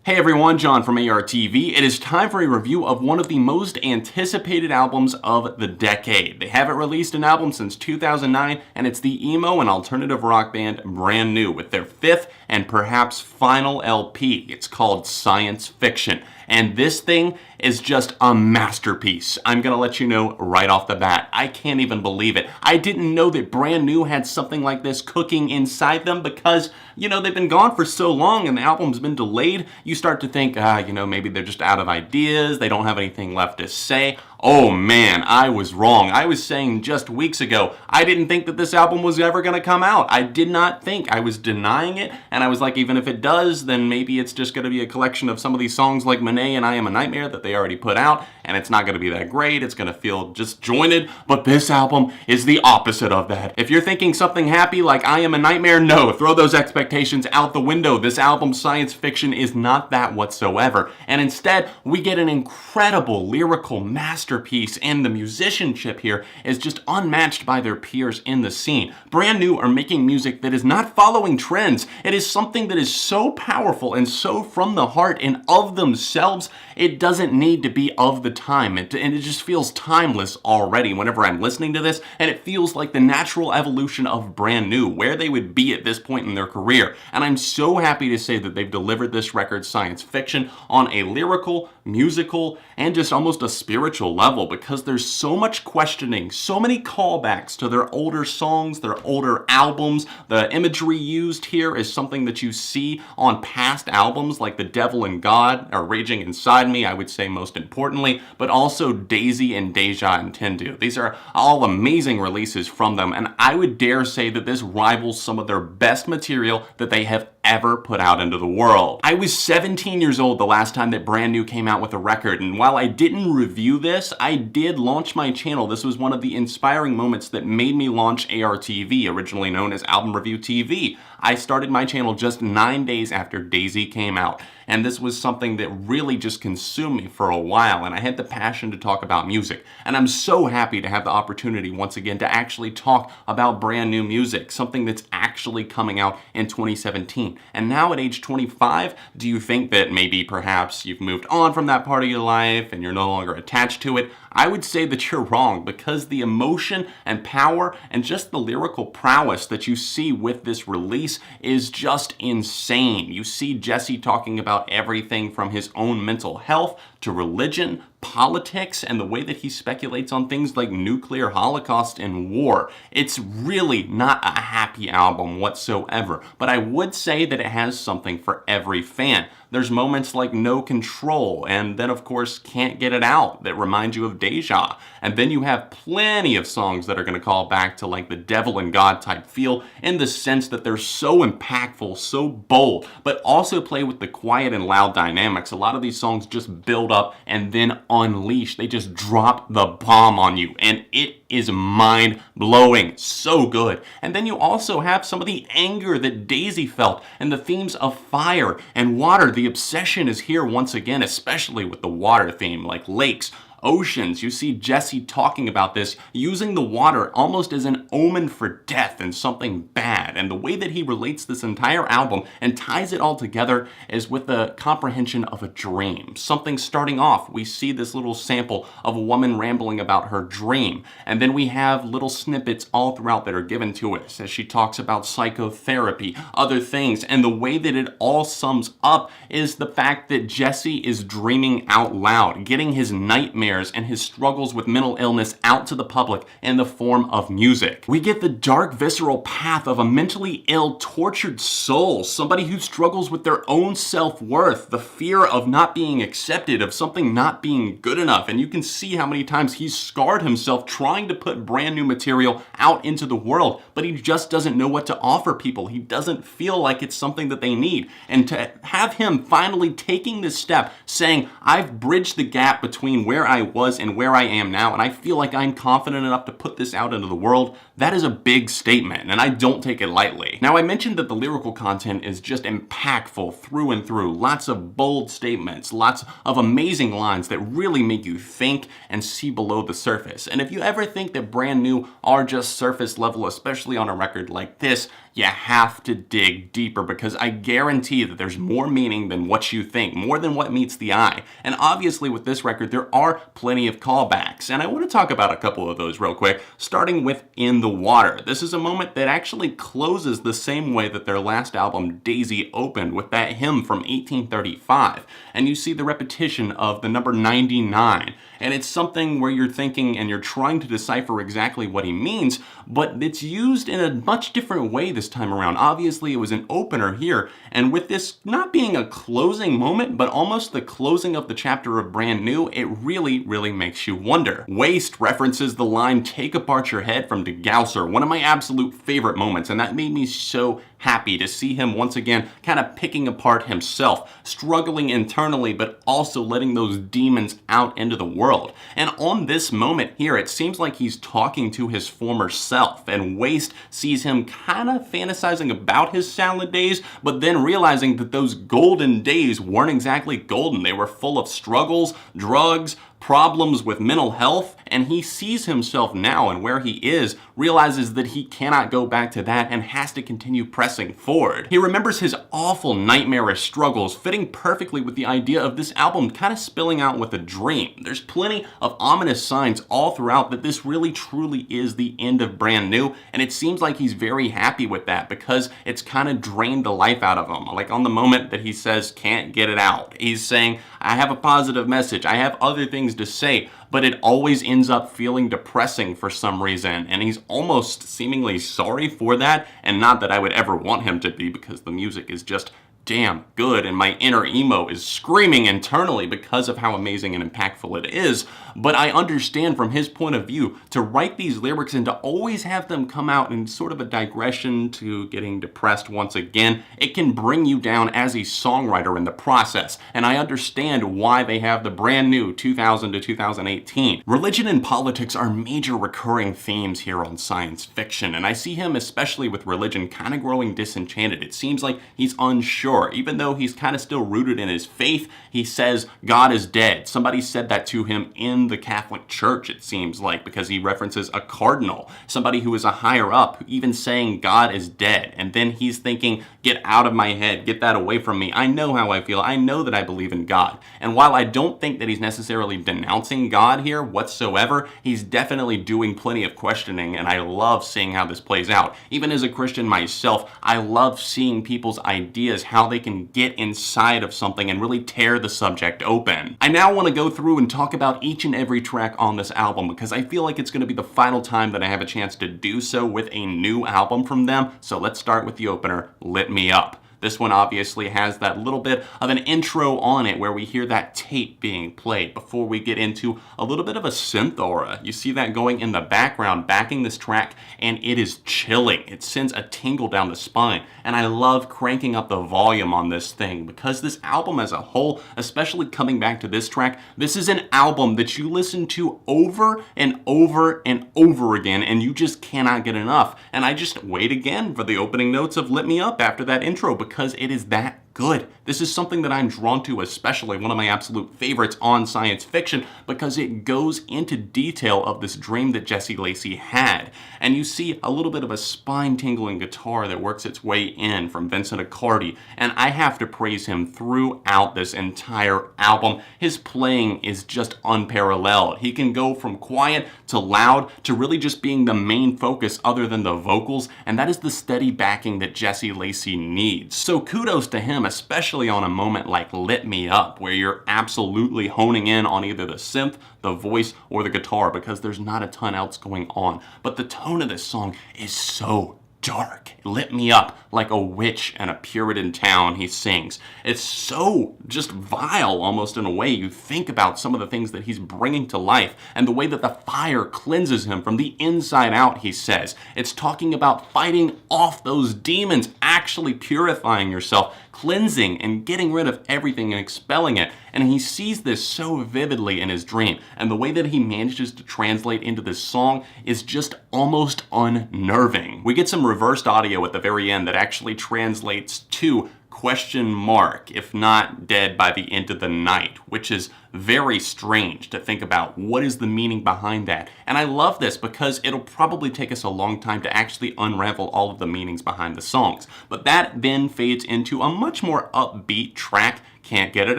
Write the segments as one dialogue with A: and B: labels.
A: Hey everyone, John from ARTV. It is time for a review of one of the most anticipated albums of the decade. They haven't released an album since 2009, and it's the emo and alternative rock band Brand New with their fifth and perhaps final LP. It's called Science Fiction. And this thing is just a masterpiece. I'm gonna let you know right off the bat. I can't even believe it. I didn't know that Brand New had something like this cooking inside them because, they've been gone for so long and the album's been delayed. You start to think, maybe they're just out of ideas. They don't have anything left to say. Oh man, I was wrong. I was saying just weeks ago, I didn't think that this album was ever gonna come out. I did not think. I was denying it, and I was like, even if it does, then maybe it's just gonna be a collection of some of these songs like Monet and I Am a Nightmare that they already put out, and it's not gonna be that great. It's gonna feel disjointed, but this album is the opposite of that. If you're thinking something happy like I Am a Nightmare, no, throw those expectations out the window. This album, Science Fiction, is not that whatsoever, and instead, we get an incredible lyrical masterpiece, and the musicianship here is just unmatched by their peers in the scene. Brand New are making music that is not following trends. It is something that is so powerful and so from the heart and of themselves, it doesn't need to be of the time. And it just feels timeless already whenever I'm listening to this, and it feels like the natural evolution of Brand New, where they would be at this point in their career. And I'm so happy to say that they've delivered this record, Science Fiction, on a lyrical, musical, and just almost a spiritual level, because there's so much questioning, so many callbacks to their older songs, their older albums. The imagery used here is something that you see on past albums like The Devil and God or Raging Inside Me, I would say most importantly, but also Daisy and Deja Entendu. These are all amazing releases from them, and I would dare say that this rivals some of their best material that they have ever put out into the world. I was 17 years old the last time that Brand New came out with a record, and while I didn't review this, I did launch my channel. This was one of the inspiring moments that made me launch ARTV, originally known as Album Review TV. I started my channel just 9 days after Daisy came out, and this was something that really just consumed me for a while, and I had the passion to talk about music. And I'm so happy to have the opportunity once again to actually talk about brand new music, something that's actually coming out in 2017. And now at age 25, do you think that maybe perhaps you've moved on from that part of your life and you're no longer attached to it? I would say that you're wrong, because the emotion and power and just the lyrical prowess that you see with this release is just insane. You see Jesse talking about everything from his own mental health to religion, politics, and the way that he speculates on things like nuclear holocaust and war. It's really not a happy album whatsoever, but I would say that it has something for every fan. There's moments like No Control, and then of course Can't Get It Out, that remind you of Deja. And then you have plenty of songs that are going to call back to like the Devil and God type feel, in the sense that they're so impactful, so bold, but also play with the quiet and loud dynamics. A lot of these songs just build up and then unleash. They just drop the bomb on you, and it is mind-blowing. So good. And then you also have some of the anger that Daisy felt and the themes of fire and water. The obsession is here once again, especially with the water theme, like lakes, oceans. You see Jesse talking about this, using the water almost as an omen for death and something bad. And the way that he relates this entire album and ties it all together is with the comprehension of a dream. Something starting off, we see this little sample of a woman rambling about her dream. And then we have little snippets all throughout that are given to us as she talks about psychotherapy, other things. And the way that it all sums up is the fact that Jesse is dreaming out loud, getting his nightmares and his struggles with mental illness out to the public in the form of music. We get the dark, visceral path of a mentally ill, tortured soul, somebody who struggles with their own self-worth, the fear of not being accepted, of something not being good enough. And you can see how many times he's scarred himself trying to put brand new material out into the world, but he just doesn't know what to offer people. He doesn't feel like it's something that they need. And to have him finally taking this step, saying, I've bridged the gap between where I was and where I am now, and I feel like I'm confident enough to put this out into the world, that is a big statement, and I don't take it lightly. Now, I mentioned that the lyrical content is just impactful through and through. Lots of bold statements, lots of amazing lines that really make you think and see below the surface. And if you ever think that Brand New are just surface level, especially on a record like this, you have to dig deeper, because I guarantee that there's more meaning than what you think, more than what meets the eye. And obviously with this record, there are plenty of callbacks, and I want to talk about a couple of those real quick, starting with In the Water. This is a moment that actually closes the same way that their last album, Daisy, opened, with that hymn from 1835. And you see the repetition of the number 99. And it's something where you're thinking and you're trying to decipher exactly what he means, but it's used in a much different way this time around. Obviously, it was an opener here, and with this not being a closing moment, but almost the closing of the chapter of Brand New, it really, really makes you wonder. Waste references the line, "Take apart your head" from De Gausser, one of my absolute favorite moments, and that made me so happy to see him once again kind of picking apart himself, struggling internally, but also letting those demons out into the world. And on this moment here, it seems like he's talking to his former self, and Waste sees him kind of fantasizing about his salad days, but then realizing that those golden days weren't exactly golden. They were full of struggles, drugs, problems with mental health, and he sees himself now and where he is, realizes that he cannot go back to that and has to continue pressing forward. He remembers his awful nightmarish struggles, fitting perfectly with the idea of this album kind of spilling out with a dream. There's plenty of ominous signs all throughout that this really truly is the end of Brand New, and it seems like he's very happy with that, because it's kind of drained the life out of him. Like on the moment that he says, "Can't get it out," he's saying, "I have a positive message, I have other things to say," but it always ends up feeling depressing for some reason, and he's almost seemingly sorry for that. And not that I would ever want him to be, because the music is just damn good, and my inner emo is screaming internally because of how amazing and impactful it is. But I understand from his point of view to write these lyrics and to always have them come out in sort of a digression to getting depressed once again. It can bring you down as a songwriter in the process, and I understand why they have the Brand New 2000 to 2018. Religion and politics are major recurring themes here on Science Fiction, and I see him, especially with religion, kind of growing disenchanted. It seems like he's unsure. Even though he's kind of still rooted in his faith, he says God is dead. Somebody said that to him in the Catholic Church, it seems like, because he references a cardinal, somebody who is a higher up, even saying God is dead. And then he's thinking, get out of my head, get that away from me. I know how I feel. I know that I believe in God. And while I don't think that he's necessarily denouncing God here whatsoever, he's definitely doing plenty of questioning, and I love seeing how this plays out. Even as a Christian myself, I love seeing people's ideas, how they can get inside of something and really tear the subject open. I now want to go through and talk about each and every track on this album, because I feel like it's going to be the final time that I have a chance to do so with a new album from them. So let's start with the opener, Lit Me Up. This one obviously has that little bit of an intro on it where we hear that tape being played before we get into a little bit of a synth aura. You see that going in the background, backing this track, and it is chilling. It sends a tingle down the spine, and I love cranking up the volume on this thing, because this album as a whole, especially coming back to this track, this is an album that you listen to over and over and over again, and you just cannot get enough. And I just wait again for the opening notes of Lit Me Up after that intro, because it is that good. This is something that I'm drawn to, especially one of my absolute favorites on Science Fiction, because it goes into detail of this dream that Jesse Lacey had. And you see a little bit of a spine-tingling guitar that works its way in from Vincent Accardi, and I have to praise him throughout this entire album. His playing is just unparalleled. He can go from quiet to loud to really just being the main focus other than the vocals, and that is the steady backing that Jesse Lacey needs. So kudos to him, especially on a moment like Lit Me Up, where you're absolutely honing in on either the synth, the voice, or the guitar, because there's not a ton else going on. But the tone of this song is so dark. Lit me up like a witch in a Puritan town, he sings. It's so just vile, almost in a way. You think about some of the things that he's bringing to life and the way that the fire cleanses him from the inside out, he says. It's talking about fighting off those demons, actually purifying yourself, cleansing and getting rid of everything and expelling it. And he sees this so vividly in his dream. And the way that he manages to translate into this song is just almost unnerving. We get some reversed audio at the very end that actually translates to question mark, if not dead by the end of the night, which is very strange to think about. What is the meaning behind that? And I love this because it'll probably take us a long time to actually unravel all of the meanings behind the songs. But that then fades into a much more upbeat track, Can't Get It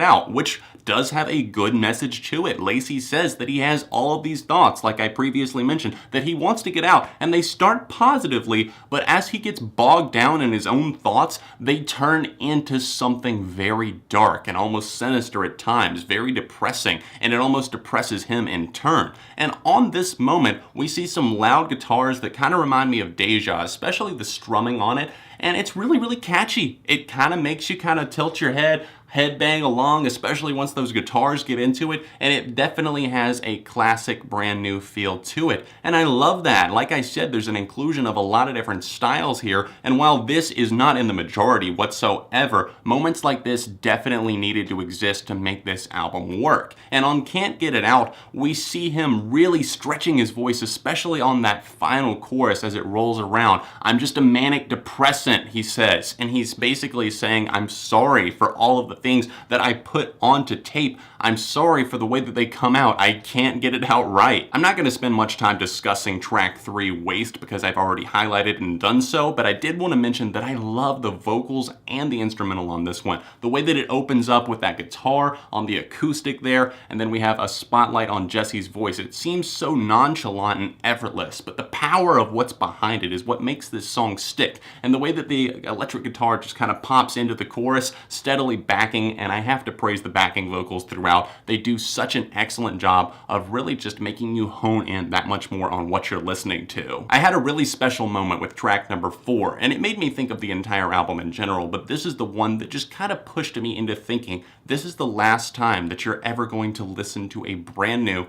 A: Out, which does have a good message to it. Lacey says that he has all of these thoughts, like I previously mentioned, that he wants to get out, and they start positively, but as he gets bogged down in his own thoughts, they turn into something very dark and almost sinister at times, very depressing, and it almost depresses him in turn. And on this moment, we see some loud guitars that kind of remind me of Deja, especially the strumming on it, and it's really, really catchy. It kind of makes you kind of tilt your head bang along, especially once those guitars get into it, and it definitely has a classic brand new feel to it. And I love that. Like I said, there's an inclusion of a lot of different styles here, and while this is not in the majority whatsoever, moments like this definitely needed to exist to make this album work. And on Can't Get It Out, we see him really stretching his voice, especially on that final chorus as it rolls around. I'm just a manic depressant, he says, and he's basically saying, I'm sorry for all of the things that I put onto tape. I'm sorry for the way that they come out. I can't get it out right. I'm not going to spend much time discussing track 3, Waste, because I've already highlighted and done so, but I did want to mention that I love the vocals and the instrumental on this one. The way that it opens up with that guitar on the acoustic there, and then we have a spotlight on Jesse's voice. It seems so nonchalant and effortless, but the power of what's behind it is what makes this song stick. And the way that the electric guitar just kind of pops into the chorus, steadily backing, and I have to praise the backing vocals throughout. They do such an excellent job of really just making you hone in that much more on what you're listening to. I had a really special moment with track number 4, and it made me think of the entire album in general, but this is the one that just kind of pushed me into thinking, this is the last time that you're ever going to listen to a brand new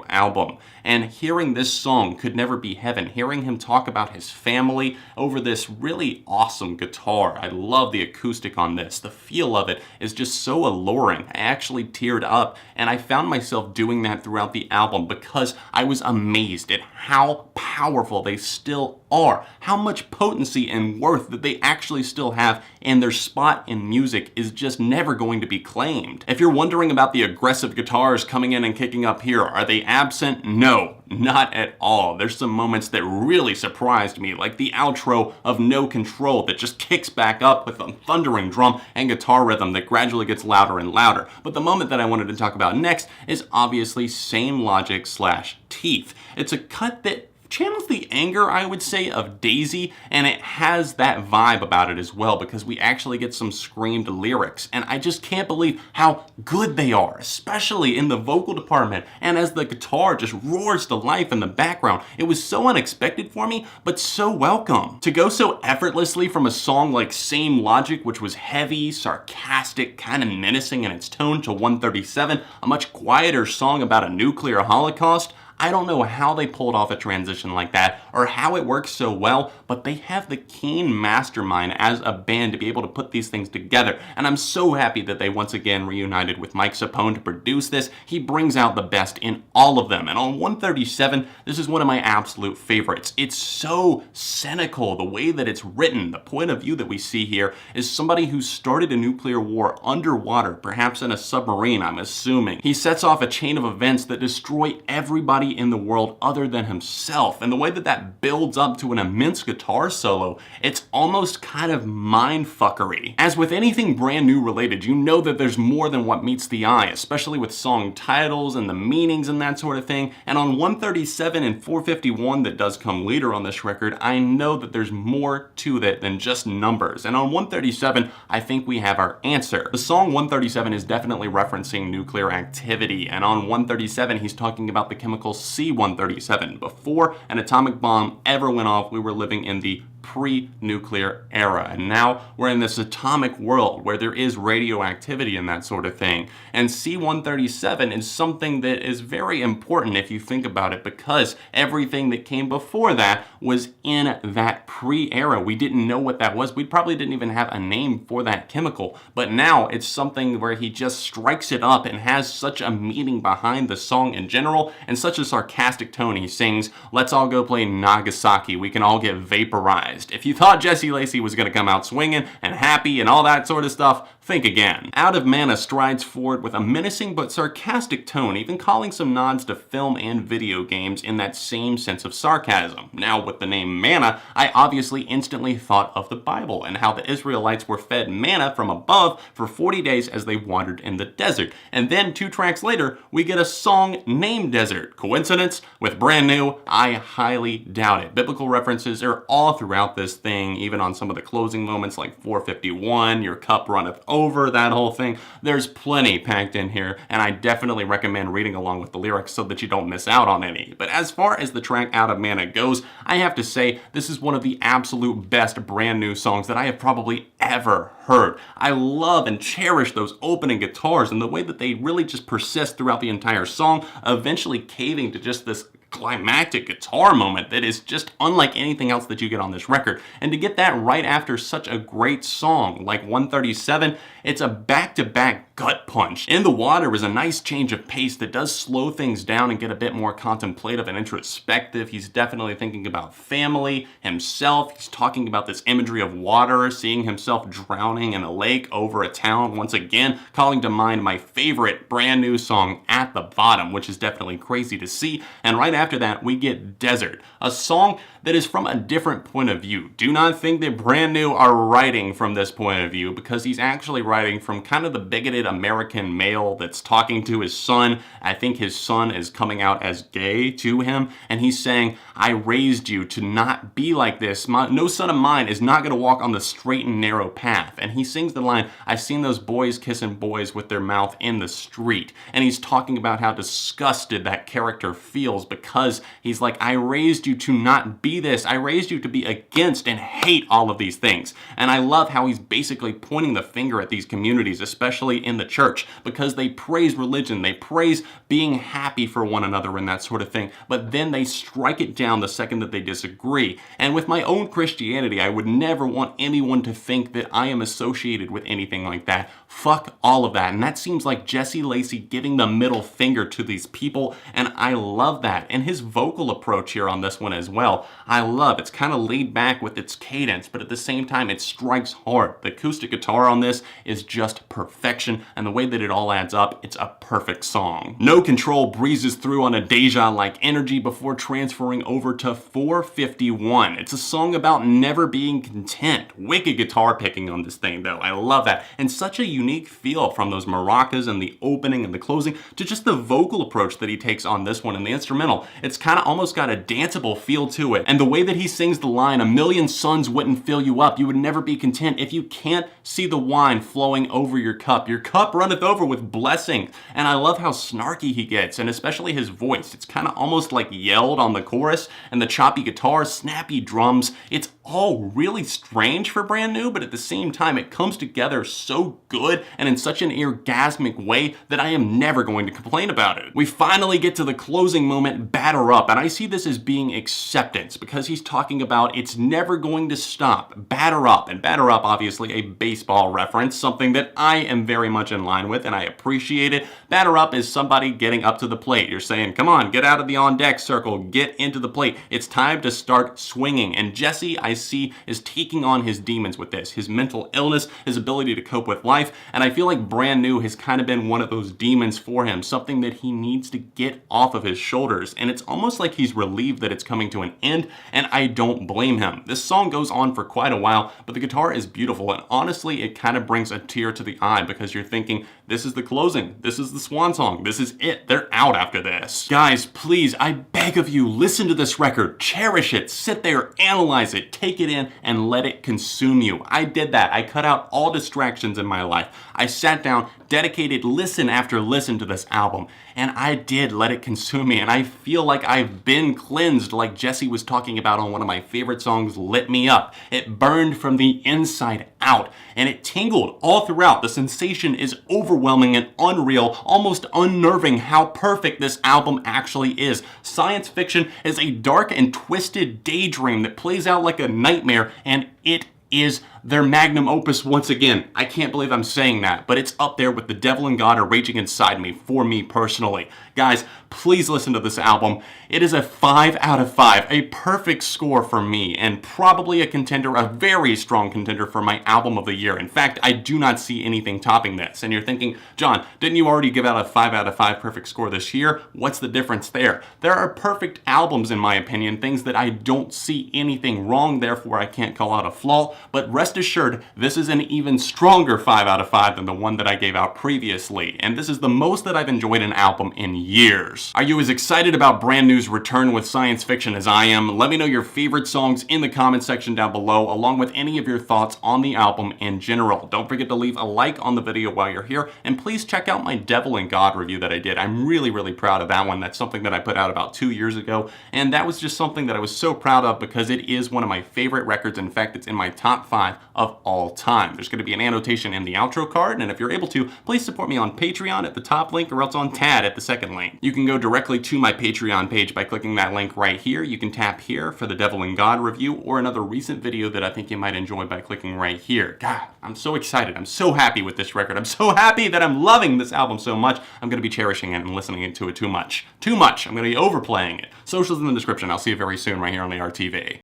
A: album. And hearing this song Could Never Be Heaven, hearing him talk about his family over this really awesome guitar. I love the acoustic on this. The feel of it is just so alluring. I actually teared up, and I found myself doing that throughout the album because I was amazed at how powerful they still are, how much potency and worth that they actually still have, and their spot in music is just never going to be claimed. If you're wondering about the aggressive guitars coming in and kicking up here, are they absent? No, not at all. There's some moments that really surprised me, like the outro of No Control that just kicks back up with a thundering drum and guitar rhythm that gradually gets louder and louder. But the moment that I wanted to talk about next is obviously Same Logic / Teeth. It's a cut that channels the anger, I would say, of Daisy, and it has that vibe about it as well because we actually get some screamed lyrics, and I just can't believe how good they are, especially in the vocal department, and as the guitar just roars to life in the background. It was so unexpected for me, but so welcome. To go so effortlessly from a song like Same Logic, which was heavy, sarcastic, kind of menacing in its tone, to 137, a much quieter song about a nuclear holocaust, I don't know how they pulled off a transition like that or how it works so well, but they have the keen mastermind as a band to be able to put these things together. And I'm so happy that they once again reunited with Mike Sapone to produce this. He brings out the best in all of them. And on 137, this is one of my absolute favorites. It's so cynical, the way that it's written. The point of view that we see here is somebody who started a nuclear war underwater, perhaps in a submarine, I'm assuming. He sets off a chain of events that destroy everybody in the world other than himself, and the way that that builds up to an immense guitar solo, it's almost kind of mind-fuckery. As with anything brand new related, you know that there's more than what meets the eye, especially with song titles and the meanings and that sort of thing, and on 137 and 451 that does come later on this record, I know that there's more to that than just numbers, and on 137, I think we have our answer. The song 137 is definitely referencing nuclear activity, and on 137, he's talking about the chemical C-137. Before an atomic bomb ever went off, we were living in the pre-nuclear era. And now we're in this atomic world where there is radioactivity and that sort of thing. And C-137 is something that is very important if you think about it, because everything that came before that was in that pre-era. We didn't know what that was. We probably didn't even have a name for that chemical. But now it's something where he just strikes it up and has such a meaning behind the song in general and such a sarcastic tone. He sings, "Let's all go play Nagasaki. We can all get vaporized." If you thought Jesse Lacey was going to come out swinging and happy and all that sort of stuff, think again. Out of Mana strides forward with a menacing but sarcastic tone, even calling some nods to film and video games in that same sense of sarcasm. Now, with the name Mana, I obviously instantly thought of the Bible and how the Israelites were fed manna from above for 40 days as they wandered in the desert. And then 2 tracks later, we get a song named Desert. Coincidence? With Brand New, I highly doubt it. Biblical references are all throughout this thing, even on some of the closing moments like 451, your cup runneth over, that whole thing. There's plenty packed in here, and I definitely recommend reading along with the lyrics so that you don't miss out on any. But as far as the track Out of Mana goes, I have to say this is one of the absolute best Brand New songs that I have probably ever heard. I love and cherish those opening guitars and the way that they really just persist throughout the entire song, eventually caving to just this climactic guitar moment that is just unlike anything else that you get on this record. And to get that right after such a great song like 137, it's a back-to-back gut punch. In the Water is a nice change of pace that does slow things down and get a bit more contemplative and introspective. He's definitely thinking about family, himself. He's talking about this imagery of water, seeing himself drowning in a lake over a town, once again calling to mind my favorite Brand New song, At the Bottom, which is definitely crazy to see. And right after that, we get Desert, a song that is from a different point of view. Do not think that Brand New are writing from this point of view, because he's actually writing from kind of the bigoted American male that's talking to his son. I think his son is coming out as gay to him, and he's saying, "I raised you to not be like this. No son of mine is not going to walk on the straight and narrow path." And he sings the line, "I've seen those boys kissing boys with their mouth in the street." And he's talking about how disgusted that character feels, because he's like, "I raised you to not be this. I raised you to be against and hate all of these things." And I love how he's basically pointing the finger at these communities, especially in the church, because they praise religion, they praise being happy for one another and that sort of thing, but then they strike it down the second that they disagree. And with my own Christianity, I would never want anyone to think that I am associated with anything like that. Fuck all of that. And that seems like Jesse Lacey giving the middle finger to these people, and I love that. And his vocal approach here on this one as well, I love. It's kind of laid back with its cadence, but at the same time, it strikes hard. The acoustic guitar on this is just perfection, and the way that it all adds up, it's a perfect song. No Control breezes through on a Deja-like energy before transferring over to 451. It's a song about never being content. Wicked guitar picking on this thing, though. I love that. And such a unique feel from those maracas and the opening and the closing to just the vocal approach that he takes on this one and the instrumental. It's kind of almost got a danceable feel to it. And the way that he sings the line, "A million suns wouldn't fill you up. You would never be content if you can't see the wine flowing over your cup. Your cup runneth over with blessing." And I love how snarky he gets, and especially his voice. It's kind of almost like yelled on the chorus, and the choppy guitar, snappy drums. It's all really strange for Brand New, but at the same time, it comes together so good and in such an orgasmic way that I am never going to complain about it. We finally get to the closing moment, Batter Up, and I see this as being acceptance, because he's talking about it's never going to stop. Batter up, and Batter Up, obviously a baseball reference, something that I am very much in line with, and I appreciate it. Batter up is somebody getting up to the plate. You're saying, come on, get out of the on-deck circle, get into the plate. It's time to start swinging. And Jesse, I see, is taking on his demons with this, his mental illness, his ability to cope with life, and I feel like Brand New has kind of been one of those demons for him, something that he needs to get off of his shoulders, and it's almost like he's relieved that it's coming to an end, and I don't blame him. This song goes on for quite a while, but the guitar is beautiful, and honestly, it kind of brings a tear to the eye, because you're thinking, this is the closing, this is the swan song, this is it, they're out after this. Guys, please, I beg of you, listen to this record, cherish it, sit there, analyze it, take it in, and let it consume you. I did that. I cut out all distractions in my life. I sat down, dedicated listen after listen to this album. and I did let it consume me, and I feel like I've been cleansed, like Jesse was talking about on one of my favorite songs, Lit Me Up. It burned from the inside out, and it tingled all throughout. The sensation is overwhelming and unreal, almost unnerving how perfect this album actually is. Science fiction is a dark and twisted daydream that plays out like a nightmare, and it is their magnum opus once again. I can't believe I'm saying that, but it's up there with The Devil and God Are Raging Inside Me for me personally. Guys, please listen to this album. It is a 5 out of 5, a perfect score for me, and probably a contender, a very strong contender for my album of the year. In fact, I do not see anything topping this. And you're thinking, John, didn't you already give out a 5 out of 5 perfect score this year? What's the difference there? There are perfect albums, in my opinion, things that I don't see anything wrong, therefore I can't call out a flaw, but rest assured, this is an even stronger 5 out of 5 than the one that I gave out previously, and this is the most that I've enjoyed an album in years. Are you as excited about Brand New's return with science fiction as I am? Let me know your favorite songs in the comment section down below, along with any of your thoughts on the album in general. Don't forget to leave a like on the video while you're here, and please check out my Devil and God review that I did. I'm really proud of that one. That's something that I put out about 2 years ago, and that was just something that I was so proud of because it is one of my favorite records. In fact, it's in my top 5 of all time. There's going to be an annotation in the outro card, and if you're able to, please support me on Patreon at the top link or else on TAD at the second link. You can go directly to my Patreon page by clicking that link right here. You can tap here for the Devil and God review or another recent video that I think you might enjoy by clicking right here. God, I'm so excited. I'm so happy with this record. I'm so happy that I'm loving this album so much. I'm going to be cherishing it and listening to it too much. Too much. I'm going to be overplaying it. Socials in the description. I'll see you very soon right here on ARTV.